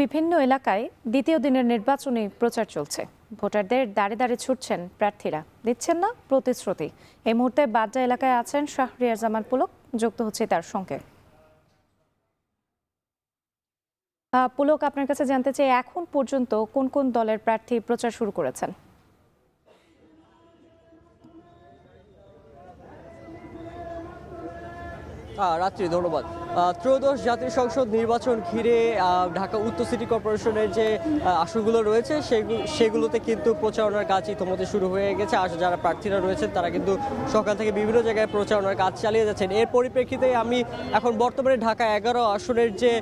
বিভিন্ন এলাকায় দ্বিতীয় দিনের নির্বাচনী প্রচার চলছে। ভোটারদের দাঁড়ে দাঁড়ে ছুটছেন প্রার্থীরা, দিচ্ছেন না প্রতিশ্রুতি। এই মুহূর্তে বাড্ডা এলাকায় আছেন শাহরিয়ার জামান পুলক, যুক্ত হচ্ছে তার সঙ্গে। পুলক, আপনার কাছে জানতে চাই, এখন পর্যন্ত কোন কোন দলের প্রার্থী প্রচার শুরু করেছেন? রাত্রি ধন্যবাদ। ত্রয়োদশ জাতীয় সংসদ নির্বাচন ঘিরে ঢাকা উত্তর সিটি কর্পোরেশনের যে আসনগুলো রয়েছে সেগুলোতে কিন্তু প্রচারণার কাজ ইতিমধ্যে শুরু হয়ে গেছে। আর যারা প্রার্থীরা রয়েছেন তারা কিন্তু সকাল থেকে বিভিন্ন জায়গায় প্রচারণার কাজ চালিয়ে যাচ্ছেন। এর পরিপ্রেক্ষিতে আমি এখন বর্তমানে ঢাকা 11 আসনের যে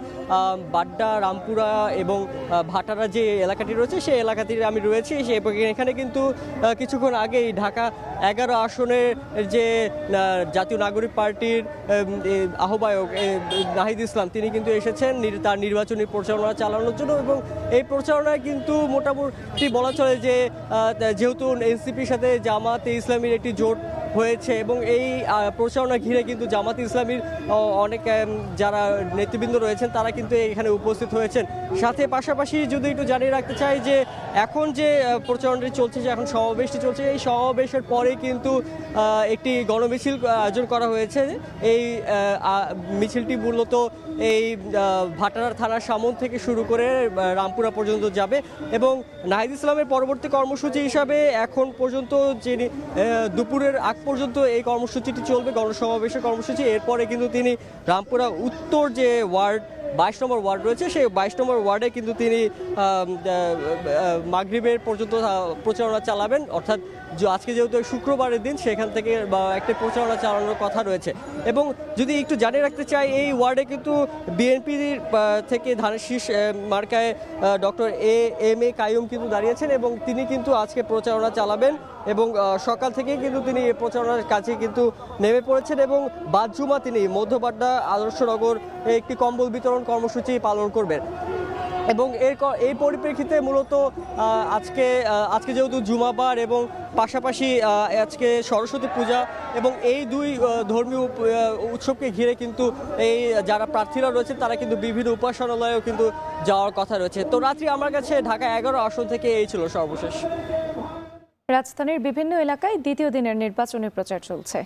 বাড্ডা, রামপুরা এবং ভাটারা যে এলাকাটি রয়েছে সেই এলাকাটিতে আমি রয়েছি। এখানে কিন্তু কিছুক্ষণ আগেই ঢাকা 11 আসনের যে জাতীয় নাগরিক পার্টির আহ্বায়ক নাহিদ ইসলাম তিনি কিন্তু এসেছেন তার নির্বাচনী প্রচারণা চালানোর জন্য। এবং এই প্রচারণায় কিন্তু মোটামুটি বলা চলে যে যেহেতু এনসিপির সাথে জামাতে ইসলামীর একটি জোট হয়েছে এবং এই প্রচারণা ঘিরে কিন্তু জামাতে ইসলামীর অনেক যারা নেতৃবৃন্দ রয়েছেন তারা কিন্তু এখানে উপস্থিত হয়েছেন। সাথে পাশাপাশি যদি একটু জানিয়ে রাখতে চাই যে এখন যে প্রচারণাটি চলছে, যে এখন সমাবেশটি চলছে, এই সমাবেশের পরে কিন্তু একটি গণমিছিল আয়োজন করা হয়েছে। এই মিছিলটি মূলত এই ভাটারা থানার সামন থেকে শুরু করে রামপুরা পর্যন্ত যাবে এবং নাহিদ ইসলামের পরবর্তী কর্মসূচি হিসাবে এখন পর্যন্ত যে দুপুরের আগ পর্যন্ত এই কর্মসূচিটি চলবে, গণসমাবেশের কর্মসূচি। এরপরে কিন্তু তিনি রামপুরা উত্তর যে ওয়ার্ড 22 নম্বর ওয়ার্ড রয়েছে সেই 22 নম্বর ওয়ার্ডে কিন্তু তিনি মাগরিবের পর্যন্ত প্রচারণা চালাবেন। অর্থাৎ আজকে যেহেতু শুক্রবারের দিন সেখান থেকে একটা প্রচারণা চালানোর কথা রয়েছে। এবং যদি একটু জানিয়ে রাখতে চাই, এই ওয়ার্ডে কিন্তু বিএনপির থেকে ধানের শীষ মার্কায় ডক্টর এম এ কাইয়ুম কিন্তু দাঁড়িয়েছেন এবং তিনি কিন্তু আজকে প্রচারণা চালাবেন এবং সকাল থেকেই কিন্তু তিনি এই প্রচারণার কাছে কিন্তু নেমে পড়েছেন এবং বাদ-জুমা তিনি মধ্যবাড্ডা আদর্শনগর একটি কম্বল বিতরণ কর্মসূচি পালন করবেন। এবং এই পরিপ্রেক্ষিতে মূলত আজকে যেহেতু জুমাবার এবং পাশাপাশি আজকে সরস্বতী পূজা এবং এই দুই ধর্মীয় উৎসবকে ঘিরে কিন্তু এই যারা প্রার্থীরা রয়েছে তারা কিন্তু বিভিন্ন উপাসনালয়েও কিন্তু যাওয়ার কথা রয়েছে। তো রাত্রি আমার কাছে ঢাকা 11 আসন থেকে এই ছিল সর্বশেষ। রাজধানীর বিভিন্ন এলাকায় দ্বিতীয় দিনের নির্বাচনী প্রচার চলছে।